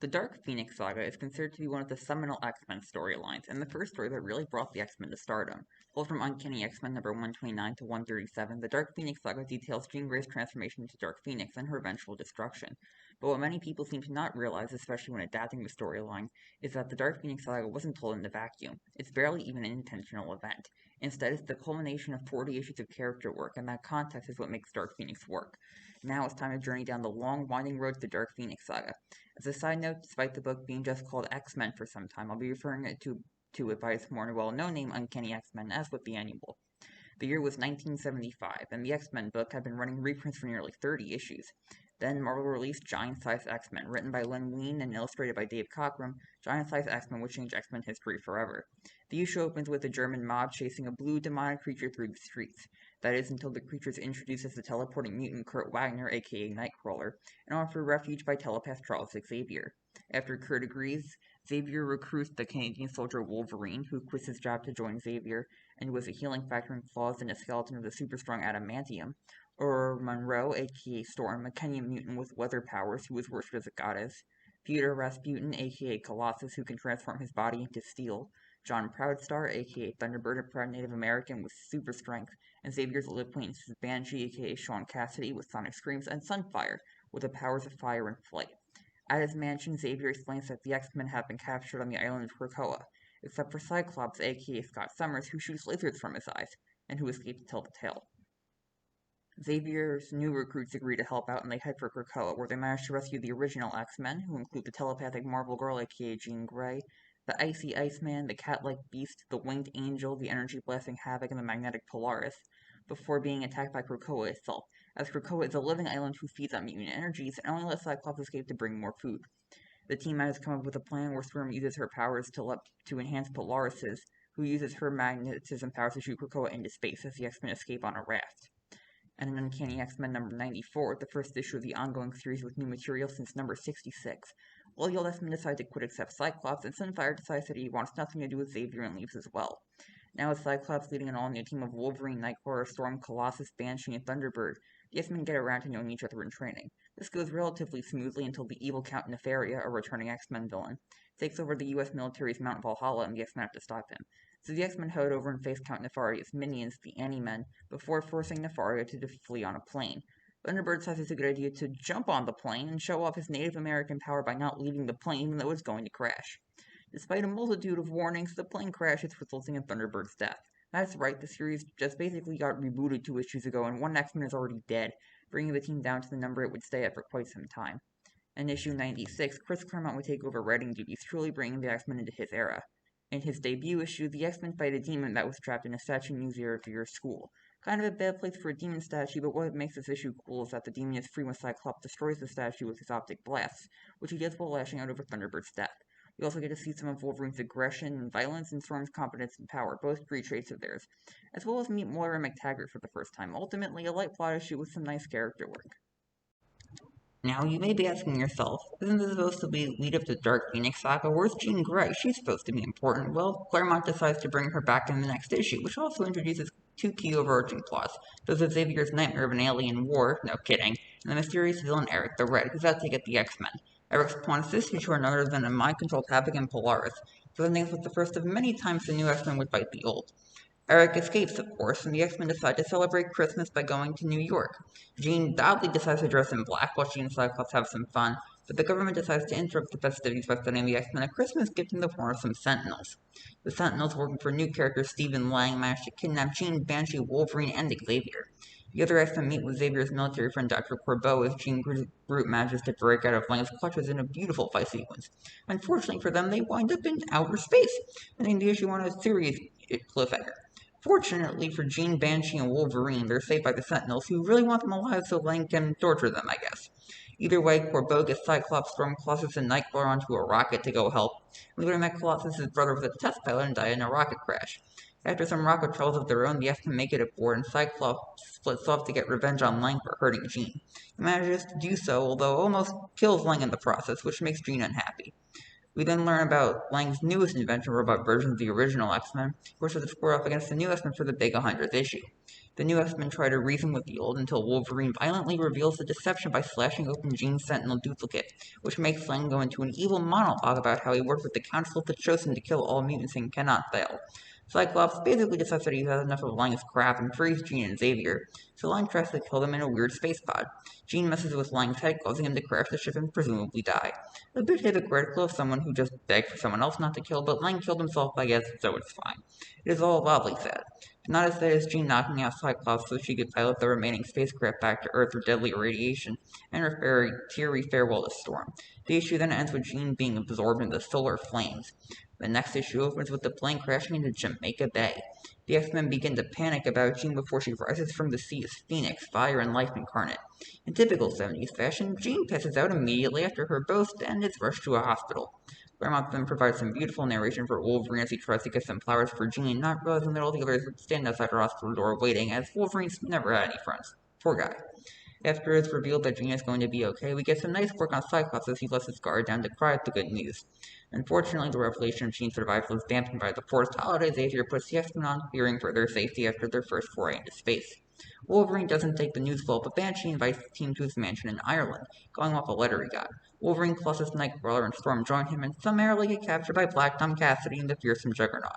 The Dark Phoenix Saga is considered to be one of the seminal X-Men storylines, and the first story that really brought the X-Men to stardom. Pulled from Uncanny X-Men number 129 to 137, the Dark Phoenix Saga details Jean Grey's transformation into Dark Phoenix and her eventual destruction. But what many people seem to not realize, especially when adapting the storyline, is that the Dark Phoenix Saga wasn't told in a vacuum. It's barely even an intentional event. Instead, it's the culmination of 40 issues of character work, and that context is what makes Dark Phoenix work. Now it's time to journey down the long, winding road to the Dark Phoenix Saga. As a side note, despite the book being just called X-Men for some time, I'll be referring to it by its more well-known name, Uncanny X-Men, as with the annual. The year was 1975, and the X-Men book had been running reprints for nearly 30 issues. Then Marvel released Giant Size X-Men, written by Len Wein and illustrated by Dave Cockrum. Giant Size X-Men would change X-Men history forever. The issue opens with a German mob chasing a blue demonic creature through the streets. That is until the creature is introduced as the teleporting mutant Kurt Wagner, aka Nightcrawler, and offered refuge by telepath Charles Xavier. After Kurt agrees, Xavier recruits the Canadian soldier Wolverine, who quits his job to join Xavier, and was a healing factor and claws in a skeleton of the super-strong adamantium. Or Monroe, aka Storm, a Kenyan mutant with weather powers who was worshipped as a goddess. Peter Rasputin, aka Colossus, who can transform his body into steel. John Proudstar, aka Thunderbird, a proud Native American with super strength, and Xavier's old acquaintances Banshee, aka Sean Cassidy, with sonic screams, and Sunfire, with the powers of fire and flight. At his mansion, Xavier explains that the X-Men have been captured on the island of Krakoa, except for Cyclops, aka Scott Summers, who shoots lasers from his eyes, and who escaped to tell the tale. Xavier's new recruits agree to help out and they head for Krakoa, where they manage to rescue the original X-Men, who include the telepathic Marvel Girl, aka Jean Grey, the Icy Iceman, the cat-like Beast, the Winged Angel, the energy-blasting Havoc, and the magnetic Polaris, before being attacked by Krakoa itself, as Krakoa is a living island who feeds on mutant energies and only lets Cyclops escape to bring more food. The team has come up with a plan where Storm uses her powers to enhance Polaris's, who uses her magnetism powers to shoot Krakoa into space as the X-Men escape on a raft. And in Uncanny X-Men number 94, the first issue of the ongoing series with new material since number 66, well, the old X-Men decide to quit except Cyclops, and Sunfire decides that he wants nothing to do with Xavier and leaves as well. Now with Cyclops leading an all-new team of Wolverine, Nightcrawler, Storm, Colossus, Banshee, and Thunderbird, the X-Men get around to knowing each other in training. This goes relatively smoothly until the evil Count Nefaria, a returning X-Men villain, takes over the US military's Mount Valhalla and the X-Men have to stop him. So the X-Men head over and face Count Nefaria's minions, the Ani-Men, before forcing Nefaria to flee on a plane. Thunderbird says it's a good idea to jump on the plane and show off his Native American power by not leaving the plane even though it's going to crash. Despite a multitude of warnings, the plane crashes, resulting in Thunderbird's death. That's right, the series just basically got rebooted 2 issues ago, and one X-Men is already dead, bringing the team down to the number it would stay at for quite some time. In issue 96, Chris Claremont would take over writing duties, truly bringing the X-Men into his era. In his debut issue, the X-Men fight a demon that was trapped in a statue in Xavier's school. Kind of a bad place for a demon statue, but what makes this issue cool is that the demon is free when Cyclops destroys the statue with his optic blasts, which he does while lashing out over Thunderbird's death. We also get to see some of Wolverine's aggression and violence and Storm's competence and power, both great traits of theirs, as well as meet Moira McTaggart for the first time. Ultimately, a light plot issue with some nice character work. Now, you may be asking yourself, isn't this supposed to be lead up to Dark Phoenix Saga? Where's Jean Grey? She's supposed to be important. Well, Claremont decides to bring her back in the next issue, which also introduces 2 key overarching plots. Those of Xavier's nightmare of an alien war, no kidding, and the mysterious villain Eric the Red, who's out to get the X-Men. Eric's plan is this issue are none other than a mind-controlled Havoc and Polaris, presenting us with the first of many times the new X-Men would fight the old. Eric escapes, of course, and the X-Men decide to celebrate Christmas by going to New York. Jean oddly decides to dress in black while she and Cyclops have some fun, but the government decides to interrupt the festivities by sending the X-Men a Christmas gift in the form of some Sentinels. The Sentinels, working for new character Stephen Lang, manage to kidnap Jean, Banshee, Wolverine, and Xavier. The other X-Men meet with Xavier's military friend Dr. Corbeau as Jean Groot manages to break out of Lang's clutches in a beautiful fight sequence. Unfortunately for them, they wind up in outer space, ending the issue on a serious cliffhanger. Fortunately for Jean, Banshee, and Wolverine, they're saved by the Sentinels, who really want them alive so Lang can torture them, I guess. Either way, Corbeau gets Cyclops, Storm, Colossus, and Nightcrawler onto a rocket to go help. We learn that Colossus' brother was a test pilot and died in a rocket crash. After some rocket trials of their own, the X-Men make it aboard, and Cyclops splits off to get revenge on Lang for hurting Jean. He manages to do so, although almost kills Lang in the process, which makes Jean unhappy. We then learn about Lang's newest invention, robot version of the original X-Men, which was to square off against the new X-Men for the big 100th issue. The new X-Men try to reason with the old until Wolverine violently reveals the deception by slashing open Jean's Sentinel duplicate, which makes Lang go into an evil monologue about how he worked with the Council of the Chosen to kill all mutants and cannot fail. Cyclops basically decides that he's had enough of Lang's crap and frees Jean and Xavier, so Lang tries to kill them in a weird space pod. Jean messes with Lang's head, causing him to crash the ship and presumably die. A bit hypocritical of someone who just begged for someone else not to kill, but Lang killed himself, I guess, so it's fine. It is all oddly sad. Not as sad as Jean knocking out Cyclops so she could pilot the remaining spacecraft back to Earth through deadly irradiation, and her teary farewell to Storm. The issue then ends with Jean being absorbed in the solar flames. The next issue opens with the plane crashing into Jamaica Bay. The X-Men begin to panic about Jean before she rises from the sea as Phoenix, fire and life incarnate. In typical 70s fashion, Jean passes out immediately after her boast and is rushed to a hospital. Claremont then provides some beautiful narration for Wolverine as he tries to get some flowers for Jean, not realizing that all the others would stand outside her hospital door waiting, as Wolverine's never had any friends. Poor guy. After it's revealed that Jean is going to be okay, we get some nice work on Cyclops as he lets his guard down to cry at the good news. Unfortunately, the revelation of Jean's survival is dampened by the forced holiday Xavier puts the X-Men on, fearing for their safety after their first foray into space. Wolverine doesn't take the news well, but Banshee invites the team to his mansion in Ireland, going off a letter he got. Wolverine, Colossus, Nightcrawler, and Storm join him and summarily get captured by Black Tom Cassidy and the fearsome Juggernaut.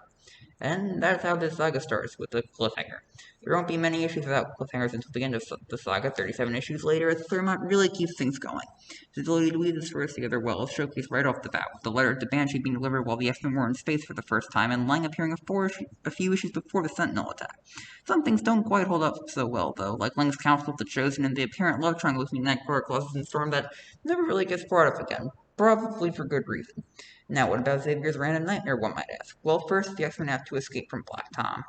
And that's how this saga starts, with a cliffhanger. There won't be many issues without cliffhangers until the end of the saga, 37 issues later, as Claremont really keeps things going. His ability to weave the stories together well is showcased right off the bat, with the letter to Banshee being delivered while the X-Men were in space for the first time, and Lang appearing a few issues before the Sentinel attack. Some things don't quite hold up so well, though, like Lang's Council of the Chosen and the apparent love triangle between Nightcrawler, Colossus, and Storm that never really gets brought up again, probably for good reason. Now, what about Xavier's random nightmare, one might ask? Well, first, the X-Men have to escape from Black Tom.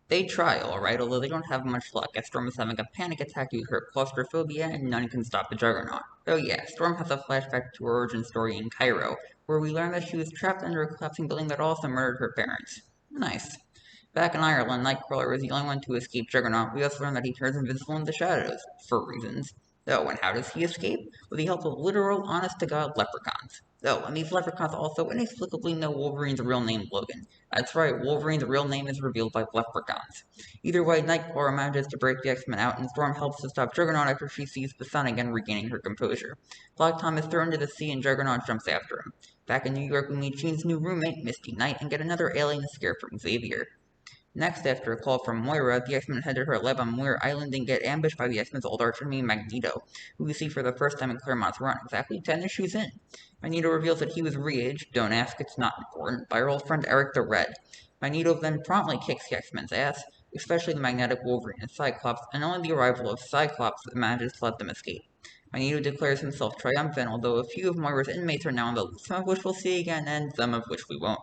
They try, alright, although they don't have much luck, as Storm is having a panic attack due to her claustrophobia, and none can stop the Juggernaut. Oh yeah, Storm has a flashback to her origin story in Cairo, where we learn that she was trapped under a collapsing building that also murdered her parents. Nice. Back in Ireland, Nightcrawler is the only one to escape Juggernaut. We also learn that he turns invisible in the shadows, for reasons. Oh, and how does he escape? With the help of literal, honest-to-God leprechauns. Oh, and these leprechauns also inexplicably know Wolverine's real name, Logan. That's right, Wolverine's real name is revealed by leprechauns. Either way, Nightcrawler manages to break the X-Men out, and Storm helps to stop Juggernaut after she sees the sun again, regaining her composure. Black Tom is thrown into the sea, and Juggernaut jumps after him. Back in New York, we meet Jean's new roommate, Misty Knight, and get another alien scare from Xavier. Next, after a call from Moira, the X-Men head to her lab on Moira Island and get ambushed by the X-Men's old archenemy Magneto, who we see for the first time in Claremont's run, exactly 10 issues in. Magneto reveals that he was re-aged, don't ask, it's not important, by her old friend Eric the Red. Magneto then promptly kicks the X-Men's ass, especially the magnetic Wolverine and Cyclops, and only the arrival of Cyclops manages to let them escape. Magneto declares himself triumphant, although a few of Moira's inmates are now on the loose, some of which we'll see again, and some of which we won't.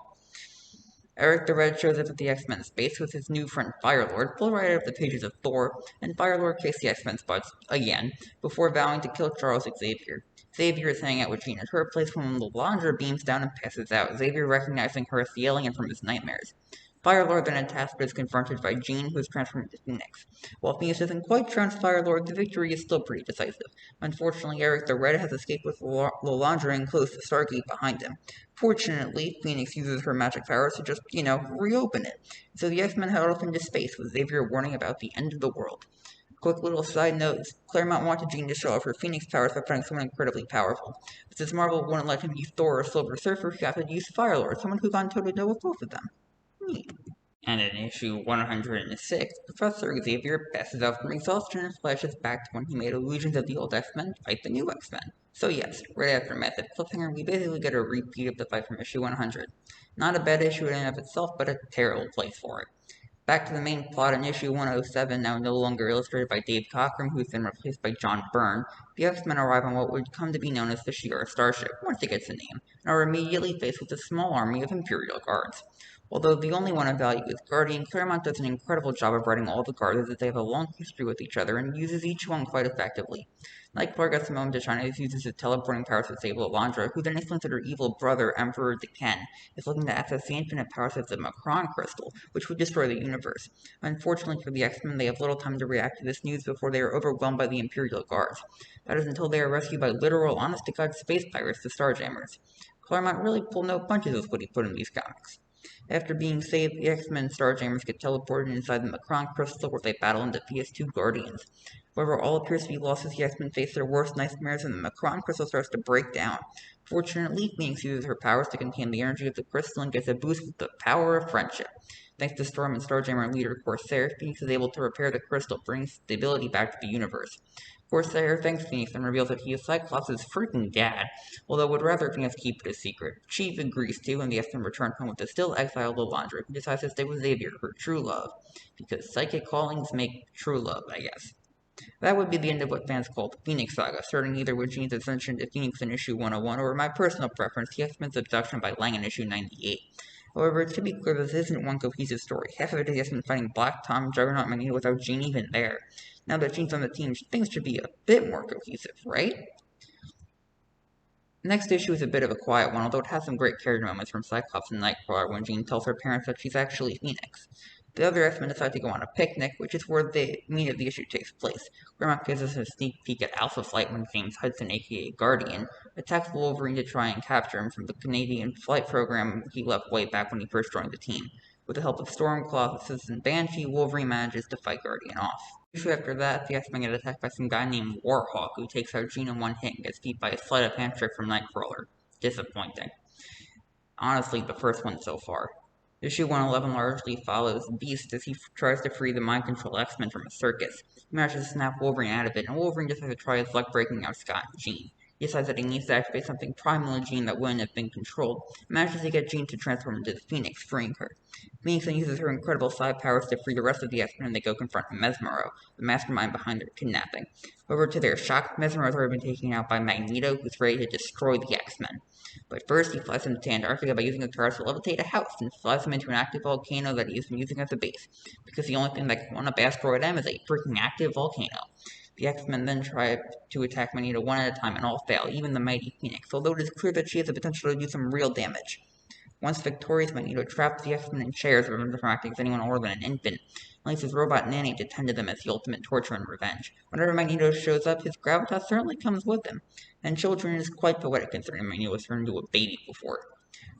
Eric the Red shows up at the X-Men's base with his new friend Firelord, pulled right out of the pages of Thor, and Firelord kicks the X-Men's butts again, before vowing to kill Charles Xavier. Xavier is hanging out with Jean at her place when Lalandra beams down and passes out, Xavier recognizing her as the alien from his nightmares. Firelord then attacks but is confronted by Jean, who is transformed into Phoenix. While Phoenix doesn't quite trounce Firelord, the victory is still pretty decisive. Unfortunately, Eric the Red has escaped with Lalandra and closed the Stargate behind him. Fortunately, Phoenix uses her magic powers to just, reopen it. So the X-Men head off into space, with Xavier warning about the end of the world. Quick little side note, Claremont wanted Jean to show off her Phoenix powers by finding someone incredibly powerful. But since Marvel wouldn't let him use Thor or Silver Surfer, he got to use Firelord, someone who gone toe-to-toe with both of them. Neat. And in issue 106, Professor Xavier passes out from exhaustion and flashes back to when he made illusions of the old X-Men fight the new X-Men. So yes, right after Method Cliffhanger, we basically get a repeat of the fight from issue 100. Not a bad issue in and of itself, but a terrible place for it. Back to the main plot in issue 107, now no longer illustrated by Dave Cockrum, who's been replaced by John Byrne, the X-Men arrive on what would come to be known as the Shi'ar Starship, once it gets a name, and are immediately faced with a small army of Imperial Guards. Although the only one of value is Guardian, Claremont does an incredible job of writing all the guards as they have a long history with each other and uses each one quite effectively. Nightcrawler gets a moment to shine as he uses his teleporting powers to save Lalandra, who then explains that her evil brother, Emperor D'Ken, is looking to access the infinite powers of the Macron crystal, which would destroy the universe. Unfortunately for the X-Men, they have little time to react to this news before they are overwhelmed by the Imperial Guards. That is until they are rescued by literal, honest-to-God space pirates, the Starjammers. Claremont really pulled no punches with what he put in these comics. After being saved, the X-Men and Starjammers get teleported inside the Macron crystal where they battle and defeat two Guardians. However, all appears to be lost as the X-Men face their worst nightmares and the Macron crystal starts to break down. Fortunately, Phoenix uses her powers to contain the energy of the crystal and gets a boost with the power of friendship. Thanks to Storm and Starjammer leader Corsair, Phoenix is able to repair the crystal, bringing stability back to the universe. Corsair thanks Phoenix and reveals that he is Cyclops' freaking dad, although would rather Phoenix keep it a secret. Chief agrees to, and the X-Men return home with the still exiled Lilandra, who decides to stay with Xavier, her true love. Because psychic callings make true love, I guess. That would be the end of what fans call the Phoenix Saga, starting either with Jean's ascension to Phoenix in issue 101, or my personal preference, the X-Men's abduction by Lang in issue 98. However, to be clear, this isn't one cohesive story. Half of it is X-Men fighting Black Tom, Juggernaut, Magneto without Jean even there. Now that Jean's on the team, things should be a bit more cohesive, right? Next issue is a bit of a quiet one, although it has some great character moments from Cyclops and Nightcrawler when Jean tells her parents that she's actually Phoenix. The other X-Men decide to go on a picnic, which is where the meat of the issue takes place. Claremont gives us a sneak peek at Alpha Flight when James Hudson, aka Guardian, attacks Wolverine to try and capture him from the Canadian flight program he left way back when he first joined the team. With the help of Stormclaw, Assistant Banshee, Wolverine manages to fight Guardian off. Issue after that, the X-Men get attacked by some guy named Warhawk, who takes out Jean in one hit and gets beat by a sleight of hand trick from Nightcrawler. Disappointing. Honestly, the first one so far. Issue 111 largely follows Beast as he tries to free the mind control X-Men from a circus. He manages to snap Wolverine out of it, and Wolverine decides to try his luck breaking out Scott and Jean. He decides that he needs to activate something primal in Jean that wouldn't have been controlled, and manages to get Jean to transform into the Phoenix, freeing her. Phoenix then uses her incredible psi powers to free the rest of the X-Men and they go confront Mesmero, the mastermind behind their kidnapping. However, to their shock, Mesmero has already been taken out by Magneto, who's ready to destroy the X-Men. But first, he flies them to Antarctica by using the cars to levitate a house and flies them into an active volcano that he has been using as a base, because the only thing that can one up Asteroid M is a freaking active volcano. The X-Men then try to attack Magneto one at a time and all fail, even the mighty Phoenix, although it is clear that she has the potential to do some real damage. Once victorious, Magneto traps the X-Men in chairs, preventing them from acting as anyone older than an infant, and leaves his robot nanny to tend to them as the ultimate torture and revenge. Whenever Magneto shows up, his gravitas certainly comes with him, and children is quite poetic considering Magneto was turned into a baby before.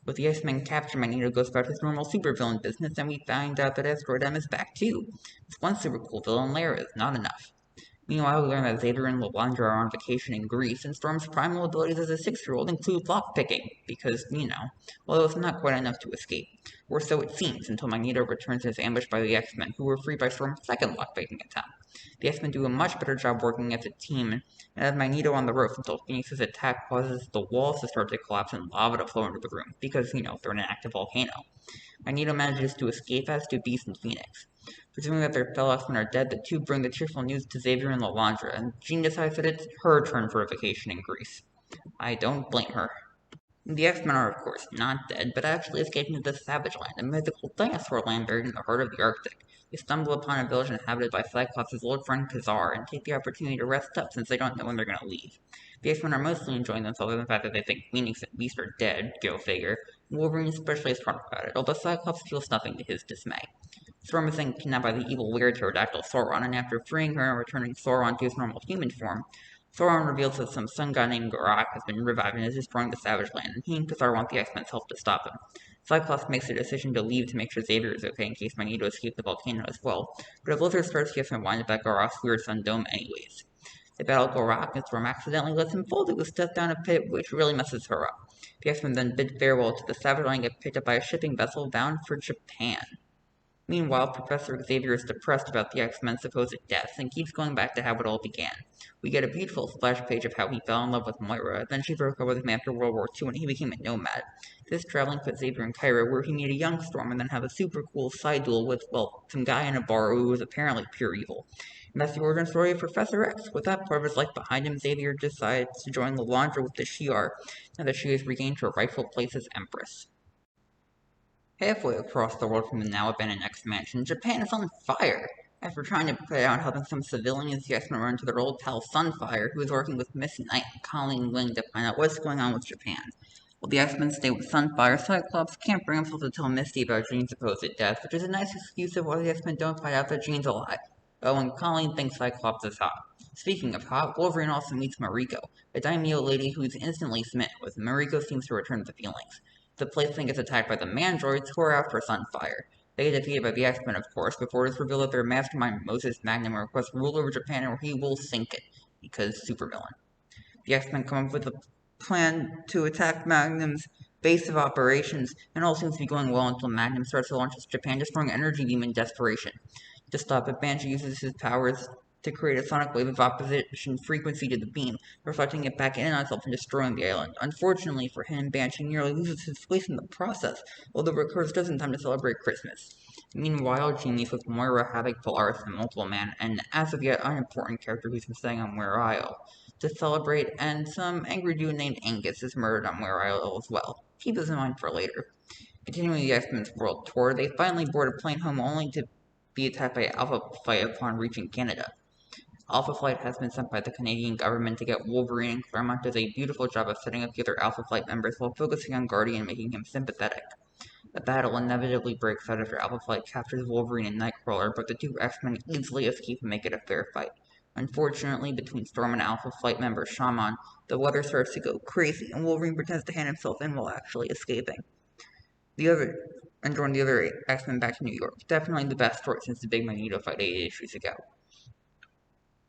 With the X-Men captured, Magneto goes about his normal supervillain business, and we find out that Asteroid M is back too. This one super cool villain, Lara, is not enough. Meanwhile, we learn that Xavier and Lilandra are on vacation in Greece, and Storm's primal abilities as a 6-year-old include lockpicking, because, although it's not quite enough to escape. Or so it seems, until Magneto returns and is ambushed by the X-Men, who were freed by Storm's second lockpicking attempt. The X-Men do a much better job working as a team, and have Magneto on the roof until Phoenix's attack causes the walls to start to collapse and lava to flow into the room, because, they're in an active volcano. Magneto manages to escape, as do Beast and Phoenix. Presuming that their fellow X-Men are dead, the two bring the cheerful news to Xavier and Lilandra, and Jean decides that it's her turn for a vacation in Greece. I don't blame her. The X-Men are, of course, not dead, but actually escaping to the Savage Land, a mythical dinosaur land buried in the heart of the Arctic. They stumble upon a village inhabited by Cyclops' old friend Kazar, and take the opportunity to rest up since they don't know when they're going to leave. The X-Men are mostly enjoying themselves in the fact that they think Phoenix and Beast are dead, go figure. Wolverine especially is front about it, although Cyclops feels nothing to his dismay. Storm is then kidnapped by the evil weird pterodactyl Sauron, and after freeing her and returning Sauron to his normal human form, Sauron reveals that some sun god named Garak has been revived and is destroying the Savage Land, and he and Kazar want the X-Men's help to stop him. Cyclops makes the decision to leave to make sure Xavier is okay in case Magneto escaped the volcano as well, but a blizzard starts, the X-Men wind up at Garak's weird sun dome anyways. They battle Garak, and Storm accidentally lets him fall to his death down a pit, which really messes her up. The X-Men then bid farewell to the Savage Land and get picked up by a shipping vessel bound for Japan. Meanwhile, Professor Xavier is depressed about the X-Men's supposed deaths and keeps going back to how it all began. We get a beautiful splash page of how he fell in love with Moira, then she broke up with him after World War II and he became a nomad. This traveling puts Xavier in Cairo, where he meet a young Storm and then have a super cool side duel with, some guy in a bar who was apparently pure evil. And that's the origin story of Professor X. With that part of his life behind him, Xavier decides to join Lilandra with the Shi'ar, now that she has regained her rightful place as Empress. Halfway across the world from the now-abandoned X-Mansion, Japan is on fire! After trying to put out helping some civilians, the X-Men run to their old pal Sunfire, who is working with Miss Knight and Colleen Wing to find out what's going on with Japan. While the X-Men stay with Sunfire, Cyclops can't bring himself to tell Misty about Jean's supposed death, which is a nice excuse of why the X-Men don't find out that Jean's alive. Oh, and Colleen thinks Cyclops is hot. Speaking of hot, Wolverine also meets Mariko, a daimyo lady who he's instantly smitten with. Mariko seems to return the feelings. The plaything gets attacked by the Mandroids, who are after Sunfire. They get defeated by the X-Men, of course, before it's revealed that their mastermind Moses Magnum requests rule over Japan or he will sink it, because supervillain. The X-Men come up with a plan to attack Magnum's base of operations, and all seems to be going well until Magnum starts to launch his Japan destroying energy beam in desperation. To stop it, Banshee uses his powers to create a sonic wave of opposition frequency to the beam, reflecting it back in on itself and destroying the island. Unfortunately for him, Banshee nearly loses his place in the process, although it recurs just in time to celebrate Christmas. Meanwhile, Genius with Moira, Havoc, Polaris, and Multiple Man, and as of yet unimportant character who's been staying on Moira Isle to celebrate, and some angry dude named Angus is murdered on Moira Isle as well. Keep this in mind for later. Continuing the X-Men's world tour, they finally board a plane home only to be attacked by Alpha Flight upon reaching Canada. Alpha Flight has been sent by the Canadian government to get Wolverine, and Claremont does a beautiful job of setting up the other Alpha Flight members while focusing on Guardian and making him sympathetic. A battle inevitably breaks out after Alpha Flight captures Wolverine and Nightcrawler, but the two X-Men easily escape and make it a fair fight. Unfortunately, between Storm and Alpha Flight member Shaman, the weather starts to go crazy, and Wolverine pretends to hand himself in while actually escaping. And drawing the other X-Men back to New York. Definitely the best story since the Big Magneto fight 8 issues ago.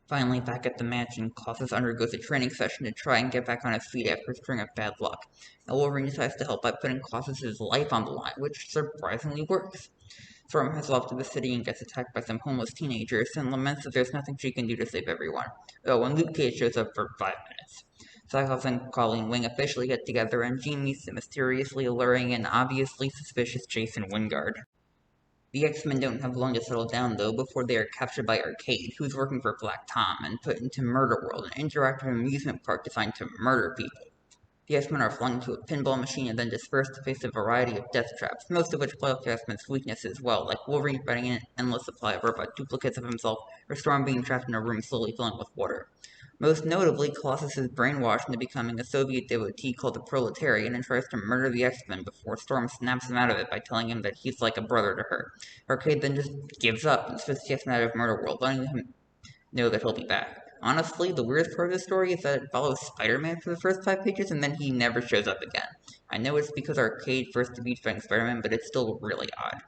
Finally, back at the mansion, Colossus undergoes a training session to try and get back on his feet after a string of bad luck. And Wolverine decides to help by putting Colossus's life on the line, which surprisingly works. Storm has left the city and gets attacked by some homeless teenagers and laments that there's nothing she can do to save everyone. Oh, and Luke Cage shows up for 5 minutes. Cyclops and Colleen Wing officially get together, and Jean meets the mysteriously alluring and obviously suspicious Jason Wingard. The X-Men don't have long to settle down, though, before they are captured by Arcade, who's working for Black Tom, and put into Murder World, an interactive amusement park designed to murder people. The X-Men are flung into a pinball machine and then dispersed to face a variety of death traps, most of which play off the X-Men's weaknesses well, like Wolverine fighting an endless supply of robot duplicates of himself, or Storm being trapped in a room slowly filling with water. Most notably, Colossus is brainwashed into becoming a Soviet devotee called the Proletarian and tries to murder the X-Men before Storm snaps him out of it by telling him that he's like a brother to her. Arcade then just gives up and spits the X-Men out of Murder World, letting him know that he'll be back. Honestly, the weirdest part of the story is that it follows Spider-Man for the first 5 pages and then he never shows up again. I know it's because Arcade first debuted fighting Spider-Man, but it's still really odd.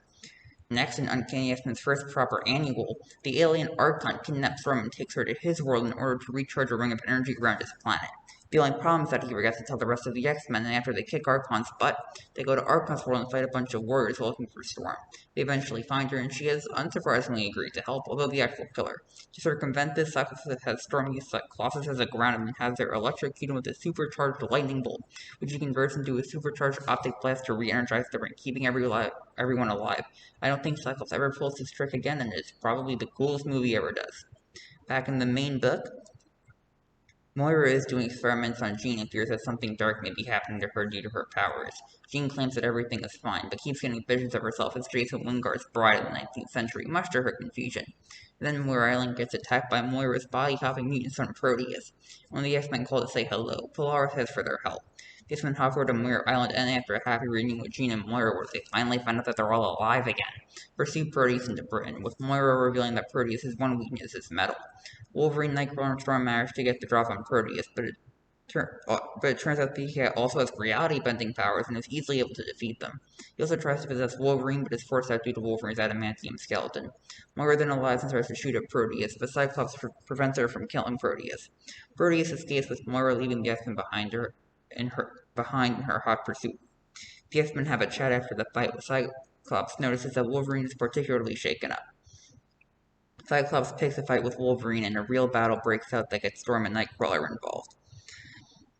Next, in Uncanny X-Men's first proper annual, the alien Archon kidnaps Storm and takes her to his world in order to recharge a ring of energy around his planet. The only problem is that he forgets to tell the rest of the X-Men, and after they kick Archon's butt, they go to Archon's world and fight a bunch of warriors looking for Storm. They eventually find her, and she has unsurprisingly agreed to help, although the act will kill her. To circumvent this, Cyclops has Storm use Colossus as a ground and has her electrocute him with a supercharged lightning bolt, which he converts into a supercharged optic blast to re-energize the ring, keeping everyone alive. I don't think Cyclops ever pulls this trick again, and it's probably the coolest move he ever does. Back in the main book, Moira is doing experiments on Jean and fears that something dark may be happening to her due to her powers. Jean claims that everything is fine, but keeps getting visions of herself as Jason Wingard's bride in the 19th century, much to her confusion. Then Moira Island gets attacked by Moira's body-hopping mutants from Proteus. When the X-Men call to say hello, Polaris asks for their help. The X-Men hop over to Moira Island, and after a happy reunion with Jean and Moira, where they finally find out that they're all alive again, pursue Proteus into Britain, with Moira revealing that Proteus' one weakness is metal. Wolverine, Nightcrawler, and Storm manage to get the drop on Proteus, but it turns out that he also has reality-bending powers and is easily able to defeat them. He also tries to possess Wolverine, but is forced out due to Wolverine's adamantium skeleton. Moira then arrives and tries to shoot at Proteus, but Cyclops prevents her from killing Proteus. Proteus escapes with Moira leaving the X-Men behind in her hot pursuit. The X-Men have a chat after the fight, with Cyclops notices that Wolverine is particularly shaken up. Cyclops picks a fight with Wolverine, and a real battle breaks out that gets Storm and Nightcrawler involved.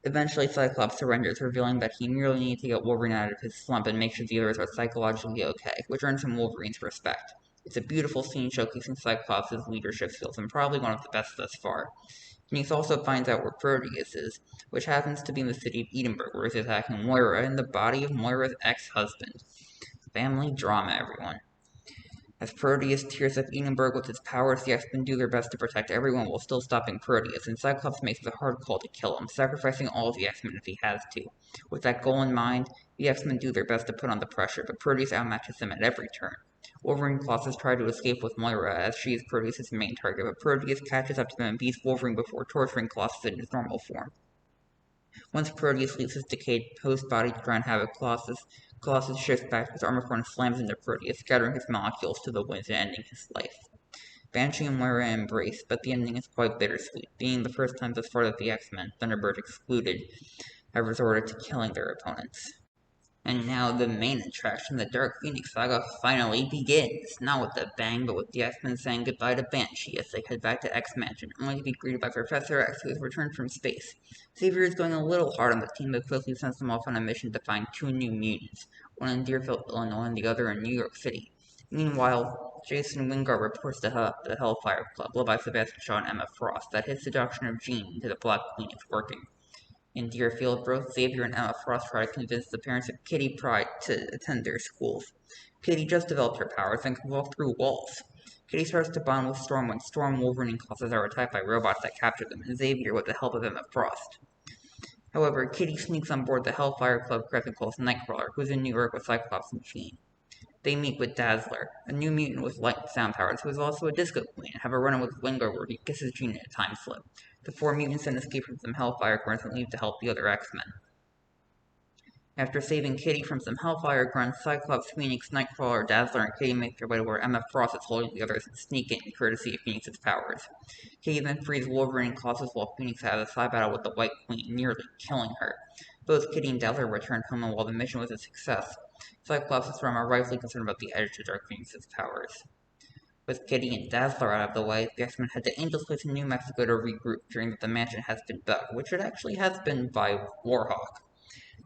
Eventually, Cyclops surrenders, revealing that he merely needs to get Wolverine out of his slump and make sure the others are psychologically okay, which earns him Wolverine's respect. It's a beautiful scene showcasing Cyclops' leadership skills, and probably one of the best thus far. Denise also finds out where Proteus is, which happens to be in the city of Edinburgh, where he's attacking Moira in the body of Moira's ex-husband. Family drama, everyone. As Proteus tears up Edinburgh with his powers, the X-Men do their best to protect everyone while still stopping Proteus, and Cyclops makes the hard call to kill him, sacrificing all of the X-Men if he has to. With that goal in mind, the X-Men do their best to put on the pressure, but Proteus outmatches them at every turn. Wolverine and Colossus try to escape with Moira, as she is Proteus' main target, but Proteus catches up to them and beats Wolverine before torturing Colossus in his normal form. Once Proteus leaves his decayed host body to try and havoc Colossus shifts back to his armor core and slams into Proteus, scattering his molecules to the winds and ending his life. Banshee and Moira embrace, but the ending is quite bittersweet, being the first time thus far that the X-Men, Thunderbird excluded, have resorted to killing their opponents. And now the main attraction, the Dark Phoenix Saga, finally begins. Not with a bang, but with the X-Men saying goodbye to Banshee as they head back to X-Mansion, only to be greeted by Professor X, who has returned from space. Xavier is going a little hard on the team, but quickly sends them off on a mission to find two new mutants, one in Deerfield, Illinois, and the other in New York City. Meanwhile, Jason Wingard reports to the Hellfire Club, led by Sebastian Shaw and Emma Frost, that his seduction of Jean into the Black Queen is working. In Deerfield, both Xavier and Emma Frost try to convince the parents of Kitty Pryde to attend their schools. Kitty just developed her powers and can walk through walls. Kitty starts to bond with Storm when Storm, Wolverine, and Colossus are attacked by robots that capture them, and Xavier with the help of Emma Frost. However, Kitty sneaks on board the Hellfire Club crewman called Nightcrawler, who is in New York with Cyclops and Jean. They meet with Dazzler, a new mutant with light and sound powers who is also a disco queen, and have a run-in with Wingard where he kisses Jean in a time slip. The four mutants then escape from some Hellfire grunts and leave to help the other X-Men. After saving Kitty from some Hellfire grunts, Cyclops, Phoenix, Nightcrawler, Dazzler, and Kitty make their way to where Emma Frost is holding the others and sneak in, courtesy of Phoenix's powers. Kitty then frees Wolverine and Colossus while Phoenix has a side battle with the White Queen, nearly killing her. Both Kitty and Dazzler returned home, and while the mission was a success, Cyclops and Storm are rightfully concerned about the edge to Dark Phoenix's powers. With Kitty and Dazzler out of the way, the X-Men head to Angel's Place in New Mexico to regroup, fearing that the mansion has been dug, which it actually has been by Warhawk.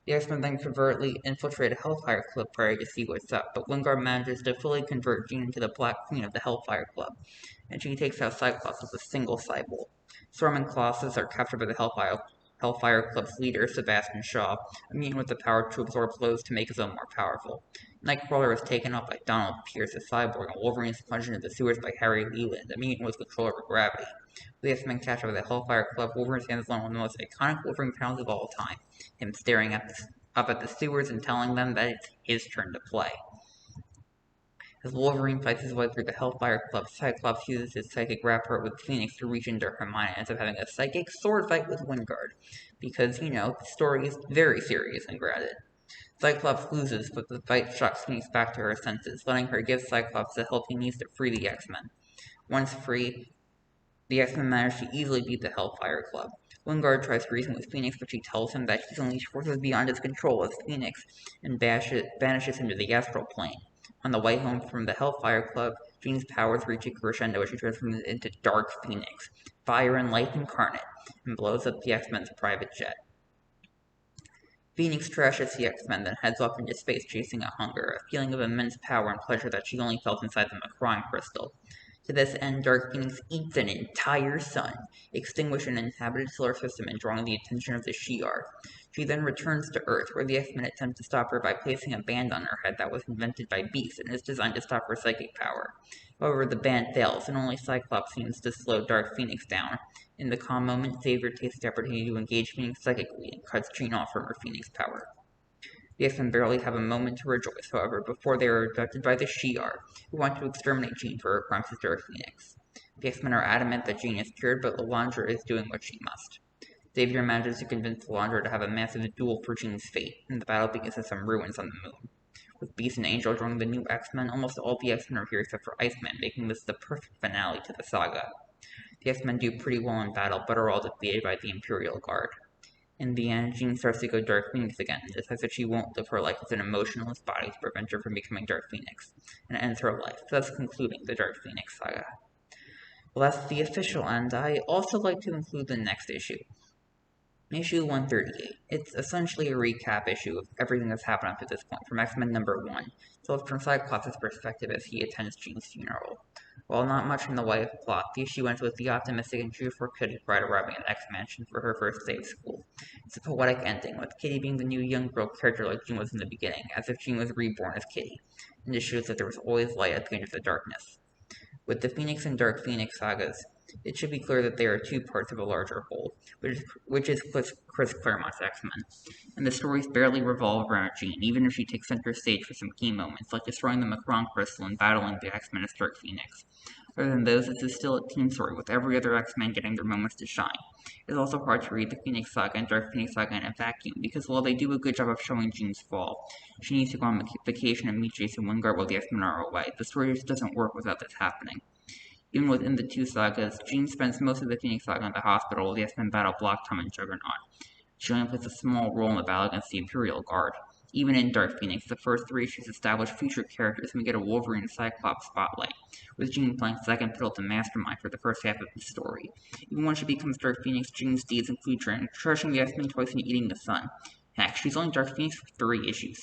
The X-Men then covertly infiltrate a Hellfire Club party to see what's up, but Wingard manages to fully convert Jean into the Black Queen of the Hellfire Club, and she takes out Cyclops with a single cyborg. Storm and Colossus are captured by the Hellfire Club's leader, Sebastian Shaw, a mutant with the power to absorb blows to make his own more powerful. Nightcrawler is taken up by Donald Pierce, a cyborg, and Wolverine is plunged into the sewers by Harry Leland, a mutant with control over gravity. The X-Men captured by the Hellfire Club, Wolverine stands alone with the most iconic Wolverine panels of all time, him staring up at the sewers and telling them that it's his turn to play. As Wolverine fights his way through the Hellfire Club, Cyclops uses his psychic rapport with Phoenix to reach into Hermione and ends up having a psychic sword fight with Wingard, because, the story is very serious and grounded. Cyclops loses, but the fight shocks Phoenix back to her senses, letting her give Cyclops the help he needs to free the X-Men. Once free, the X-Men manage to easily beat the Hellfire Club. Wingard tries to reason with Phoenix, but she tells him that she's unleashed forces beyond his control as Phoenix, and banishes him to the astral plane. On the way home from the Hellfire Club, Jean's powers reach a crescendo as she transforms into Dark Phoenix, fire and life incarnate, and blows up the X-Men's private jet. Phoenix trashes the X-Men, then heads off into space chasing a hunger, a feeling of immense power and pleasure that she only felt inside the Macron crystal. To this end, Dark Phoenix eats an entire sun, extinguishing an inhabited solar system and drawing the attention of the Shi'ar. She then returns to Earth, where the X-Men attempt to stop her by placing a band on her head that was invented by Beast and is designed to stop her psychic power. However, the band fails, and only Cyclops seems to slow Dark Phoenix down. In the calm moment, Xavier takes the opportunity to engage Phoenix psychically and cuts Jean off from her Phoenix power. The X-Men barely have a moment to rejoice, however, before they are abducted by the Shi'ar, who want to exterminate Jean for her crimes as Dark Phoenix. The X-Men are adamant that Jean is cured, but Lilandra is doing what she must. Xavier manages to convince Lilandra to have a massive duel for Jean's fate, and the battle begins in some ruins on the moon. With Beast and Angel joining the new X-Men, almost all the X-Men are here except for Iceman, making this the perfect finale to the saga. The X-Men do pretty well in battle, but are all defeated by the Imperial Guard. In the end, Jean starts to go Dark Phoenix again, and decides that she won't live her life with an emotionless body to prevent her from becoming Dark Phoenix, and ends her life, thus concluding the Dark Phoenix Saga. Well, that's the official end. I also like to include the next issue. Issue 138. It's essentially a recap issue of everything that's happened up to this point, from X-Men number 1, told from Cyclops' perspective as he attends Jean's funeral. While not much in the way of plot, the issue ends with the optimistic and cheerful Kitty Pryde arriving at X-Mansion for her first day of school. It's a poetic ending, with Kitty being the new young girl character like Jean was in the beginning, as if Jean was reborn as Kitty, and it shows that there was always light at the end of the darkness. With the Phoenix and Dark Phoenix sagas, It should be clear that they are two parts of a larger whole, which is Chris Claremont's X-Men. And the stories barely revolve around Jean, even if she takes center stage for some key moments, like destroying the Macron crystal and battling the X-Men as Dark Phoenix. Other than those, this is still a team story, with every other X-Men getting their moments to shine. It's also hard to read the Phoenix Saga and Dark Phoenix Saga in a vacuum, because while they do a good job of showing Jean's fall, she needs to go on vacation and meet Jason Wingard while the X-Men are away. The story just doesn't work without this happening. Even within the two sagas, Jean spends most of the Phoenix Saga in the hospital while the X-Men battle Black Tom and Juggernaut. She only plays a small role in the battle against the Imperial Guard. Even in Dark Phoenix, the first three issues establish future characters and we get a Wolverine and Cyclops spotlight, with Jean playing second fiddle to Mastermind for the first half of the story. Even when she becomes Dark Phoenix, Jean's deeds include crushing the X-Men twice and eating the sun. Heck, she's only Dark Phoenix for 3 issues.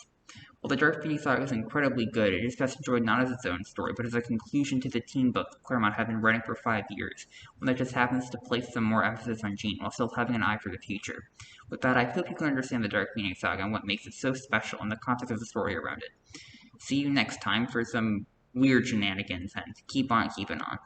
While the Dark Phoenix Saga is incredibly good, it is best enjoyed not as its own story, but as a conclusion to the teen book that Claremont had been writing for 5 years, one that just happens to place some more emphasis on Jean while still having an eye for the future. With that, I hope you can understand the Dark Phoenix Saga and what makes it so special and the context of the story around it. See you next time for some weird shenanigans, and keep on keeping on.